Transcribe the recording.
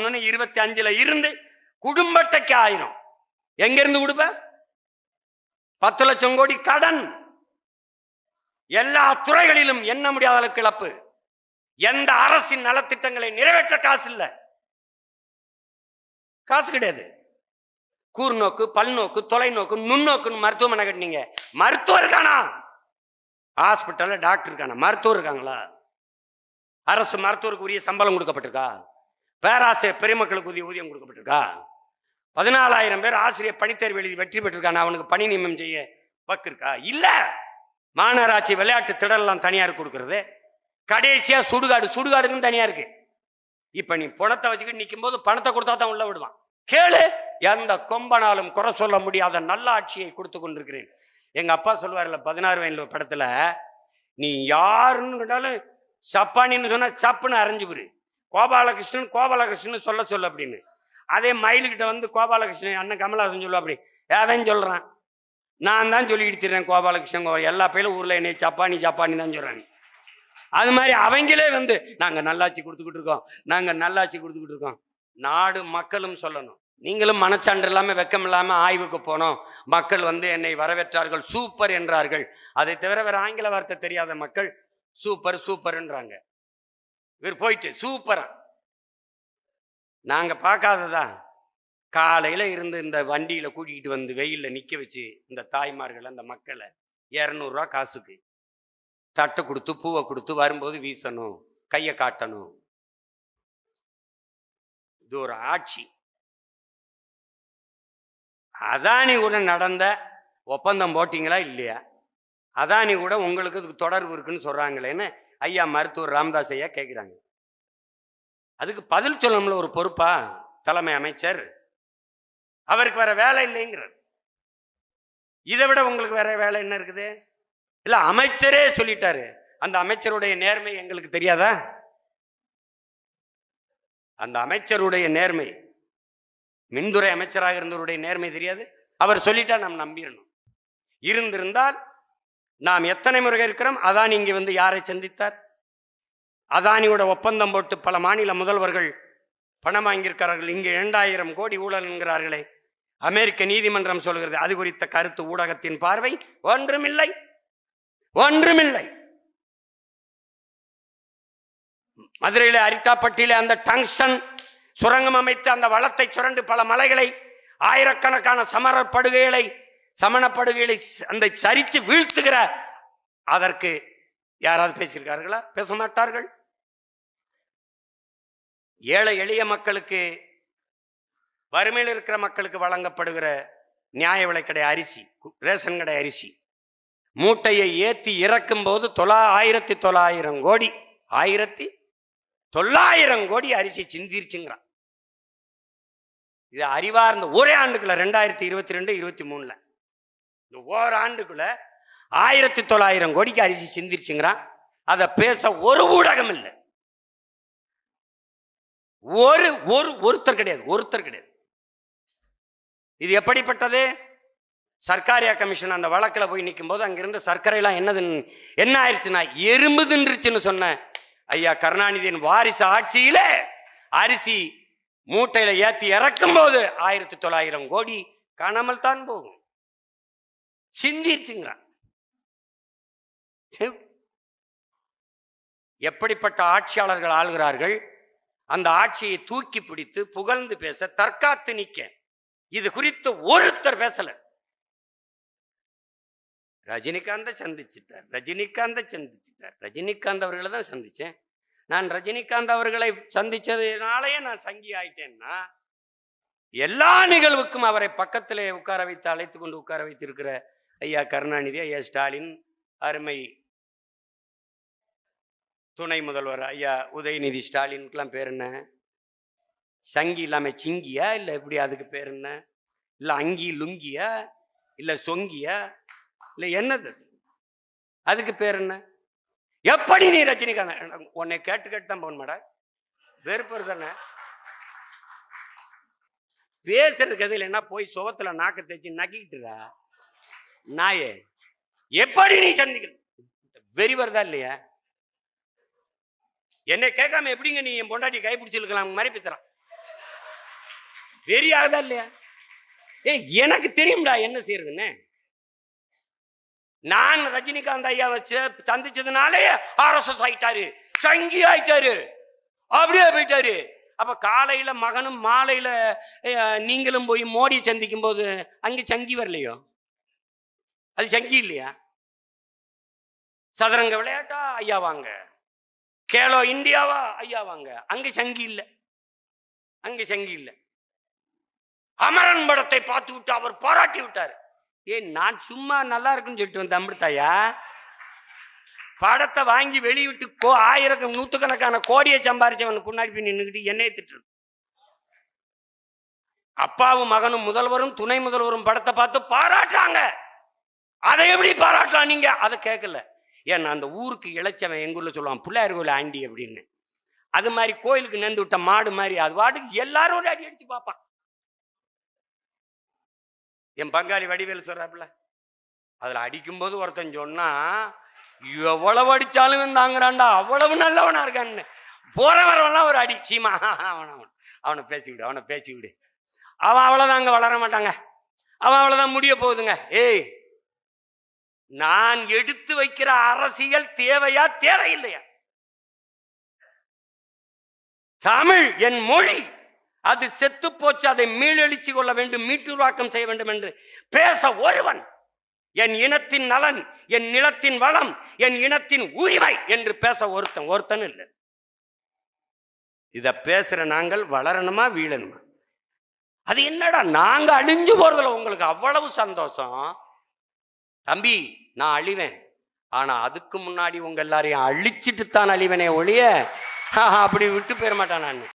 சொன்ன 25ல இருந்து குடும்பத்தைக்கு 1000 எங்க இருந்து கொடுப்ப? 10 லட்சம் கோடி கடன், எல்லா துறைகளிலும் எண்ண முடியாத அளவுக்கு இழப்பு. எந்த அரசின் நலத்திட்டங்களை நிறைவேற்ற காசு இல்ல, காசு கிடையாது. கூர்நோக்கு, பல்நோக்கு, தொலைநோக்கு, நுண்ணோக்குன்னு மருத்துவமனை கட்டினீங்க, மருத்துவர் இருக்கானா? ஹாஸ்பிட்டல்ல டாக்டர் இருக்கானா? மருத்துவர் இருக்காங்களா? அரசு மருத்துவருக்கு உரிய சம்பளம் கொடுக்கப்பட்டிருக்கா? பேராசிரியர் பெருமக்களுக்கு உரிய ஊதியம் கொடுக்கப்பட்டிருக்கா? 14,000 பேர் ஆசிரியர் பணித்தேர்வு எழுதி வெற்றி பெற்றிருக்கான, அவனுக்கு பணி நியமனம் செய்ய வக்கு இருக்கா? இல்ல. மாநகராட்சி விளையாட்டு திடலாம் தனியார் கொடுக்கறது, கடைசியா சுடுகாடுக்கும் தனியா இருக்கு. இப்ப நீ பணத்தை வச்சுக்கிட்டு நிற்கும் போது பணத்தை கொடுத்தா தான் உள்ள விடுவான். கேளு, எந்த கொம்பனாலும் குறை சொல்ல முடியாத நல்ல ஆட்சியை கொடுத்து கொண்டிருக்கிறேன். எங்க அப்பா சொல்லுவார்ல 16 வயதுல படத்துல, நீ யாருன்னு கேட்டாலும் சப்பானின்னு சொன்னா சப்புன்னு அரைஞ்சுக்குரு, கோபாலகிருஷ்ணன் சொல்ல அப்படின்னு. அதே மயிலுக்கிட்ட வந்து கோபாலகிருஷ்ணன் அண்ணன் கமலஹாசன் சொல்லுவா, அப்படி அவன் சொல்றான், நான் தான் சொல்லிக்கிட்டு திறேன் கோபாலகிருஷ்ணன், எல்லா பயிலும் ஊர்ல என்னை சப்பானி தான் சொல்றாங்க. அது மாதிரி அவங்களே வந்து நாங்க நல்லாட்சி கொடுத்துக்கிட்டு இருக்கோம். நாடு மக்களும் சொல்லணும். நீங்களும் மனச்சான்று இல்லாம வெக்கம் இல்லாம ஆய்வுக்கு போனோம், மக்கள் வந்து என்னை வரவேற்றார்கள், சூப்பர் என்றார்கள். அதை தவிர வேற ஆங்கில வார்த்தை தெரியாத மக்கள் சூப்பர்ன்றாங்க. இவர் போயிட்டு சூப்பரா. நாங்க பார்க்காததா, காலையில இருந்து இந்த வண்டியில கூட்டிகிட்டு வந்து வெயில்ல நிக்க வச்சு இந்த தாய்மார்கள் அந்த மக்களை 200 ரூபா காசுக்கு தட்டை கொடுத்து பூவை கொடுத்து வரும்போது வீசணும், கையை காட்டணும். இது ஒரு ஆட்சி. அதானி கூட நடந்த ஒப்பந்தம் போட்டீங்களா இல்லையா? அதானி கூட உங்களுக்கு தொடர்பு இருக்குன்னு சொல்றாங்களேன்னு ஐயா மருத்துவர் ராமதாஸ் ஐயா கேட்கிறாங்க. அதுக்கு பதில் சொல்லணும்ல ஒரு பொறுப்பா தலைமை அமைச்சர். அவருக்கு வேற வேலை இல்லைங்கிறார். இதை விட உங்களுக்கு வேற வேலை என்ன இருக்குது? இல்ல, அமைச்சரே சொல்லிட்டாரு. அந்த அமைச்சருடைய நேர்மை எங்களுக்கு தெரியாதா? அந்த அமைச்சருடைய நேர்மை, மின்துறை அமைச்சராக இருந்தவருடைய நேர்மை தெரியாது? அவர் சொல்லிட்டா நாம் நம்பிடணும். இருந்திருந்தால் நாம் எத்தனை முறை இருக்கிறோம். அதானி இங்க வந்து யாரை சந்தித்தார்? அதானியோட ஒப்பந்தம் போட்டு பல மாநில முதல்வர்கள் பணம் வாங்கியிருக்கிறார்கள். இங்கே 2000 கோடி ஊழல் என்கிறார்களே, அமெரிக்க நீதிமன்றம் சொல்கிறது. அது குறித்த கருத்து ஊடகத்தின் பார்வை ஒன்றுமில்லை. மதுரையில அரிட்டாப்பட்டியில அந்த டங்ஸ்டன் சுரங்கம் அமைத்து அந்த வளத்தை சுரண்டு பல மலைகளை, ஆயிரக்கணக்கான சமணப்படுகைகளை அந்த சரிச்சு வீழ்த்துகிற, அதற்கு யாராவது பேசியிருக்கார்களா? பேச மாட்டார்கள். ஏழை எளிய மக்களுக்கு, வறுமையில் இருக்கிற மக்களுக்கு வழங்கப்படுகிற நியாய விலைக்கடை அரிசி, ரேஷன் கடை அரிசி மூட்டையை ஏத்தி இறக்கும் போது 1900 கோடி 1900 கோடி அரிசி சிந்திருச்சுங்கிறான். இது அறிவார்ந்த ஒரே ஆண்டுக்குள்ள 2022-23 இந்த ஓராண்டுக்குள்ள 1900 கோடிக்கு அரிசி சிந்திருச்சுங்கிறான். அதை பேச ஒரு ஊடகம் இல்லை, ஒருத்தர் கிடையாது. இது எப்படிப்பட்டது? சர்க்காரியா கமிஷன் அந்த வழக்கில் போய் நிற்கும் போது அங்கிருந்து சர்க்கரையெல்லாம் என்ன ஆயிடுச்சுன்னா எறும்பு தின்றுச்சுன்னு சொன்ன ஐயா கருணாநிதியின் வாரிசு ஆட்சியில அரிசி மூட்டையில ஏத்தி இறக்கும் போது 1900 கோடி காணாமல் தான் போகும். சிந்திருச்சுங்கிறான். எப்படிப்பட்ட ஆட்சியாளர்கள் ஆளுகிறார்கள்? அந்த ஆட்சியை தூக்கி பிடித்து புகழ்ந்து பேச, தற்காத்து நிற்க இது குறித்து ஒருத்தர் பேசல. ரஜினிகாந்தை சந்திச்சிட்டார். ரஜினிகாந்த் அவர்களை தான் சந்திச்சேன். நான் ரஜினிகாந்த் அவர்களை சந்திச்சதுனாலேயே நான் சங்கி ஆயிட்டேன்னா, எல்லா நிகழ்வுக்கும் அவரை பக்கத்திலே உட்கார வைத்து அழைத்து கொண்டு உட்கார வைத்திருக்கிற ஐயா கருணாநிதி, ஐயா ஸ்டாலின், அருமை துணை முதல்வர் ஐயா உதயநிதி ஸ்டாலினுக்கெல்லாம் பேர் என்ன? சங்கி இல்லாம சிங்கியா? இல்லை எப்படி அதுக்கு பேர் என்ன? இல்லை அங்கி லுங்கியா? இல்லை சொங்கியா? இல்லை என்னது அதுக்கு பேர் என்ன? எப்படி நீ ரஜினிகாந்த் உன்னை கேட்டு தான் போன மாடா, வெறுப்பு தானே பேசுறதுக்கு எது இல்லைன்னா போய் சுவத்துல நாக்க தேய்ச்சி நக்கிட்டுடா நாயே. எப்படி நீ சந்திக்க வெறி வருதா இல்லையா? என்னை கேட்காம எப்படிங்க நீ என் பொண்டாட்டி கைப்பிடிச்சிருக்கலாம்? மறைப்பித்தரான் வெறியாகுதா இல்லையா? எனக்கு தெரியும்டா என்ன செய்யறதுன்னு. நான் ரஜினிகாந்த் ஐயா வச்சு சந்திச்சதுனாலே RSS ஆயிட்டாரு, சங்கி ஆயிட்டாரு, அப்படியே போயிட்டாரு. அப்ப காலையில மகனும் மாலையில நீங்களும் போய் மோடி சந்திக்கும் போது அங்க சங்கி வரலையோ? அது சங்கி இல்லையா? சதுரங்க விளையாட்டா ஐயா வாங்க, கேலோ இந்தியாவா ஐயா வாங்க, அங்க சங்கி இல்ல, அங்க சங்கி இல்ல. அமரன் படத்தை பார்த்து விட்டு அவர் பாராட்டி விட்டார். நான் சும்மா நல்லா இருக்குன்னு சொல்லிட்டு வந்தேன் அமிர்தாயா. படத்தை வாங்கி வெளியிட்டு ஆயிரம் நூத்துக்கணக்கான கோடியை சம்பாரிச்சவனுக்கு முன்னாடி போய் நின்றுக்கிட்டு என்னைய திட்டு. அப்பாவும் மகனும் முதல்வரும் துணை முதல்வரும் படத்தை பார்த்து பாராட்டுறாங்க. அதை எப்படி பாராட்டலாம் நீங்க? அதை கேட்கல. ஏன்னா அந்த ஊருக்கு இளைச்சவன் எங்க ஊர்ல சொல்லுவான் பிள்ளையார் கோயில் ஆண்டி அப்படின்னு. அது மாதிரி கோயிலுக்கு நேர்ந்து விட்ட மாடு மாதிரி அது வாட்டுக்கு எல்லாரும் ஒரு அடி அடிச்சு பார்ப்பான். என் பங்காளி வடிவேல் சொல்றாப்புல, அதுல அடிக்கும் போது ஒருத்தன் சொன்னா எவ்வளவு அடிச்சாலும் தாங்குறான்டா, அவ்வளவு நல்லவனா இருக்கான்னு. போற வரவெல்லாம் ஒரு அடி சீமா அவனை பேசிவிடு, அவனை பேசிவிடு, அவன் அவ்வளவுதான் அங்க வளர மாட்டாங்க, அவன் அவ்வளவுதான் முடிய போகுதுங்க. நான் எடுத்து வைக்கிற அரசியல் தேவையா தேவையில்லையா? தமிழ் என் மொழி, அது செத்து போச்சு, அதை மீளெழுச்சி கொள்ள வேண்டும், மீட்டுருவாக்கம் செய்ய வேண்டும் என்று பேச ஒருவன், என் இனத்தின் நலன், என் நிலத்தின் வளம், என் இனத்தின் உரிமை என்று பேச ஒருத்தன் இல்லை. இத பேசுற நாங்கள் வளரணுமா வீழணுமா? அது என்னடா நாங்க அழிஞ்சு போறதுல உங்களுக்கு அவ்வளவு சந்தோஷம்? தம்பி, நான் அழிவேன், ஆனா அதுக்கு முன்னாடி உங்க எல்லாரையும் அழிச்சிட்டு தான் அழிவனே ஒழிய அப்படி விட்டு போயிட மாட்டான் நான்.